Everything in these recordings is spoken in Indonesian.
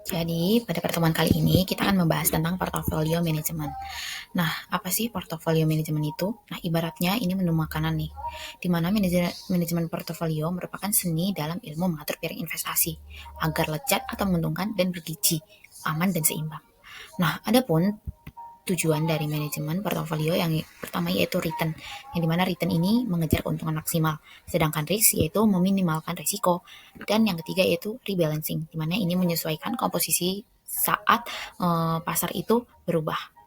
Jadi, pada pertemuan kali ini kita akan membahas tentang portofolio manajemen. Nah, apa sih portofolio manajemen itu? Nah, ibaratnya ini menu makanan nih, di mana manajemen portofolio merupakan seni dalam ilmu mengatur piring investasi agar lezat atau menguntungkan dan bergizi, aman dan seimbang. Nah, adapun tujuan dari manajemen portofolio yang pertama yaitu return, yang dimana return ini mengejar keuntungan maksimal, sedangkan risk yaitu meminimalkan risiko, dan yang ketiga yaitu rebalancing, dimana ini menyesuaikan komposisi saat pasar itu berubah.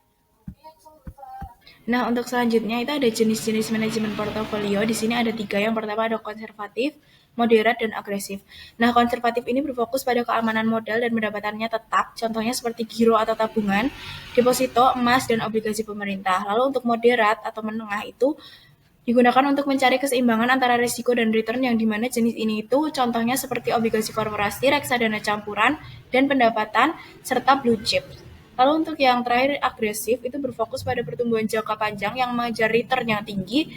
Nah, untuk selanjutnya itu ada jenis-jenis manajemen portofolio. Di sini ada 3. Yang pertama ada konservatif, moderat, dan agresif. Nah, konservatif ini berfokus pada keamanan modal dan pendapatannya tetap. Contohnya seperti giro atau tabungan, deposito, emas, dan obligasi pemerintah. Lalu untuk moderat atau menengah itu digunakan untuk mencari keseimbangan antara risiko dan return, yang dimana jenis ini itu contohnya seperti obligasi korporasi, reksadana campuran, dan pendapatan, serta blue chip. Lalu untuk yang terakhir agresif itu berfokus pada pertumbuhan jangka panjang yang mengejar return yang tinggi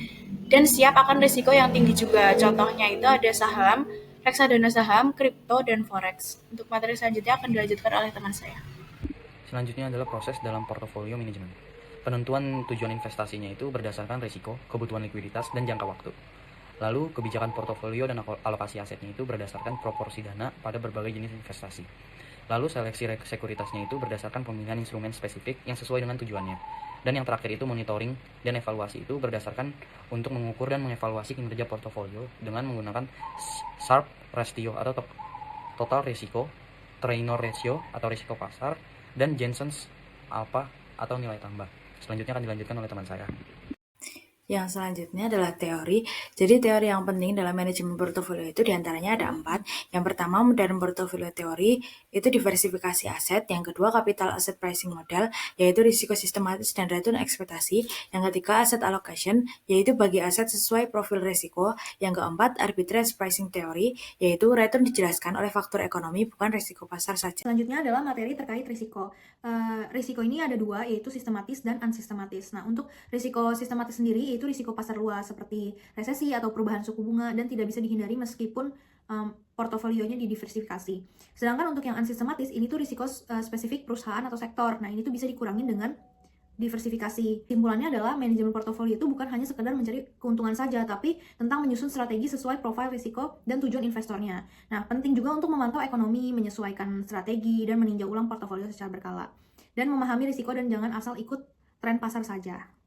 dan siap akan risiko yang tinggi juga. Contohnya itu ada saham, reksadana saham, kripto, dan forex. Untuk materi selanjutnya akan dilanjutkan oleh teman saya. Selanjutnya adalah proses dalam portofolio manajemen. Penentuan tujuan investasinya itu berdasarkan risiko, kebutuhan likuiditas, dan jangka waktu. Lalu, kebijakan portofolio dan alokasi asetnya itu berdasarkan proporsi dana pada berbagai jenis investasi. Lalu, seleksi sekuritasnya itu berdasarkan pemilihan instrumen spesifik yang sesuai dengan tujuannya. Dan yang terakhir itu monitoring dan evaluasi itu berdasarkan untuk mengukur dan mengevaluasi kinerja portofolio dengan menggunakan Sharpe ratio atau total risiko, Treynor ratio atau risiko pasar, dan Jensen's alpha atau nilai tambah. Selanjutnya akan dilanjutkan oleh teman saya. Yang selanjutnya adalah teori. Jadi teori yang penting dalam manajemen portofolio itu diantaranya ada 4. Yang pertama, modern portofolio teori, itu diversifikasi aset. Yang kedua, capital asset pricing model, yaitu risiko sistematis dan return ekspektasi. Yang ketiga, asset allocation, yaitu bagi aset sesuai profil risiko. Yang keempat, arbitrage pricing theory, yaitu return dijelaskan oleh faktor ekonomi, bukan risiko pasar saja. Selanjutnya adalah materi terkait risiko. Risiko ini ada 2, yaitu sistematis dan unsistematis. Nah, untuk risiko sistematis sendiri yaitu risiko pasar luas seperti resesi atau perubahan suku bunga dan tidak bisa dihindari meskipun portofolionya didiversifikasi. Sedangkan untuk yang unsistematis ini tuh risiko spesifik perusahaan atau sektor. Nah, ini tuh bisa dikurangin dengan diversifikasi. Simpulannya adalah manajemen portofolio itu bukan hanya sekedar mencari keuntungan saja, tapi tentang menyusun strategi sesuai profil risiko dan tujuan investornya. Nah, penting juga untuk memantau ekonomi, menyesuaikan strategi, dan meninjau ulang portofolio secara berkala. Dan memahami risiko dan jangan asal ikut tren pasar saja.